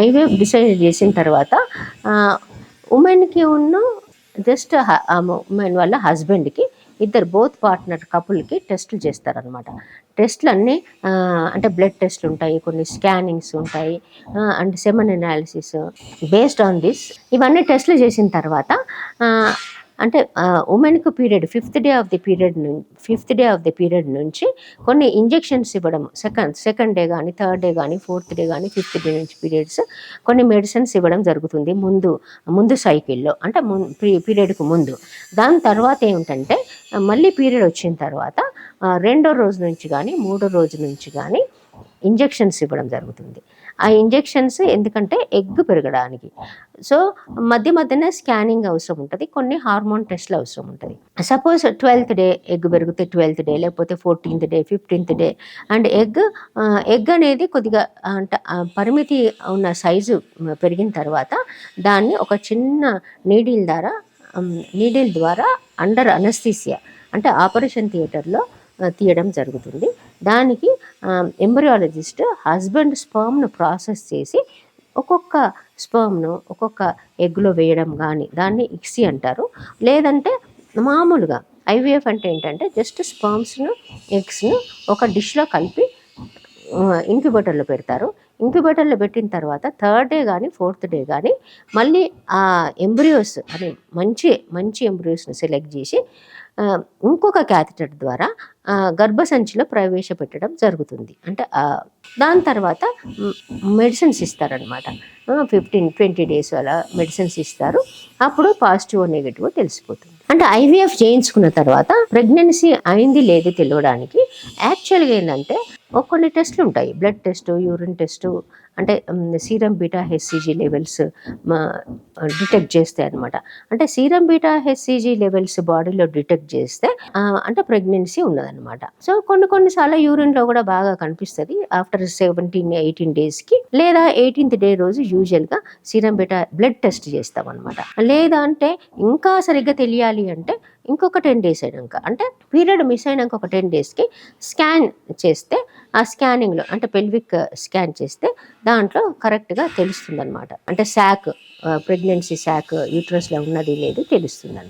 IVF decide చేసిన తర్వాత ఉమెన్కి జస్ట్ ఉమెన్ వాళ్ళ హస్బెండ్కి ఇద్దరు బోత్ పార్ట్నర్ కపుల్కి టెస్టులు చేస్తారనమాట. టెస్టులు అన్నీ అంటే బ్లడ్ టెస్ట్లు ఉంటాయి, కొన్ని స్కానింగ్స్ ఉంటాయి, and semen analysis. Based on this ఇవన్నీ టెస్టులు చేసిన తర్వాత అంటే ఉమెన్కు period fifth day of the period నుంచి కొన్ని ఇంజెక్షన్స్ ఇవ్వడం, సెకండ్ డే కానీ, థర్డ్ డే కానీ, ఫోర్త్ డే కానీ, ఫిఫ్త్ డే నుంచి పీరియడ్స్ కొన్ని మెడిసిన్స్ ఇవ్వడం జరుగుతుంది ముందు సైకిల్లో, అంటే పీరియడ్కు ముందు. దాని తర్వాత ఏమిటంటే మళ్ళీ పీరియడ్ వచ్చిన తర్వాత రెండో రోజు నుంచి కానీ, మూడో రోజు నుంచి కానీ ఇంజెక్షన్స్ ఇవ్వడం జరుగుతుంది. ఆ ఇంజెక్షన్స్ ఎందుకంటే ఎగ్ పెరగడానికి. సో మధ్యనే స్కానింగ్ అవసరం ఉంటుంది, కొన్ని హార్మోన్ టెస్ట్లు అవసరం ఉంటుంది. సపోజ్ 12th డే ఎగ్ పెరిగితే 12th డే, లేకపోతే 14th day, 15th day. And egg అనేది కొద్దిగా అంటే పరిమితి ఉన్న సైజు పెరిగిన తర్వాత దాన్ని ఒక చిన్న నీడిల్ ద్వారా అండర్ అనస్థీసియా అంటే ఆపరేషన్ థియేటర్లో తీయడం జరుగుతుంది. దానికి ఎంబ్రియాలజిస్ట్ హస్బెండ్ స్పర్మ్ను ప్రాసెస్ చేసి ఒక్కొక్క స్పర్మ్ను ఒక్కొక్క ఎగ్లో వేయడం కానీ, దాన్ని ఇక్సీ అంటారు. లేదంటే మామూలుగా ఐవీఎఫ్ అంటే ఏంటంటే జస్ట్ స్పర్మ్స్ను ఎగ్స్ను ఒక డిష్లో కలిపి ఇంక్యుబేటర్లో పెడతారు. ఇంక్యుబేటర్లో పెట్టిన తర్వాత థర్డ్ డే కానీ, ఫోర్త్ డే కానీ మళ్ళీ ఆ ఎంబ్రియోస్ అని మంచి ఎంబ్రియోస్ని సెలెక్ట్ చేసి ఇంకొక క్యాథెటర్ ద్వారా గర్భసంచిలో ప్రవేశపెట్టడం జరుగుతుంది. అంటే దాని తర్వాత మెడిసిన్స్ ఇస్తారనమాట. 15-20 days అలా మెడిసిన్స్ ఇస్తారు. అప్పుడు పాజిటివ్ నెగిటివ్ తెలిసిపోతుంది. అంటే ఐవీఎఫ్ చేయించుకున్న తర్వాత ప్రెగ్నెన్సీ అయింది లేదు తెలియడానికి యాక్చువల్గా ఏంటంటే కొన్ని టెస్టులు ఉంటాయి. బ్లడ్ టెస్ట్, యూరిన్ టెస్ట్, అంటే serum beta HCG levels detect చేస్తాయి అనమాట. అంటే సీరం బీటా హెచ్సిజీ లెవెల్స్ బాడీలో డిటెక్ట్ చేస్తే అంటే ప్రెగ్నెన్సీ ఉన్నదనమాట. సో కొన్నిసార్లు యూరిన్లో కూడా బాగా కనిపిస్తుంది ఆఫ్టర్ 17-18 daysకి, లేదా 18th day రోజు యూజువల్గా సీరం బీటా బ్లడ్ టెస్ట్ చేస్తాం అనమాట. లేదా అంటే ఇంకా సరిగ్గా తెలియాలి అంటే ఇంకొక 10 days అయినాక, అంటే పీరియడ్ మిస్ అయినాక ఒక 10 daysకి స్కాన్ చేస్తే ఆ స్కానింగ్లో అంటే పెల్విక్ స్కాన్ చేస్తే దాంట్లో కరెక్ట్గా తెలుస్తుంది అనమాట. అంటే ప్రెగ్నెన్సీ శాక్ యూట్రస్లో ఉన్నది లేదు తెలుస్తుంది.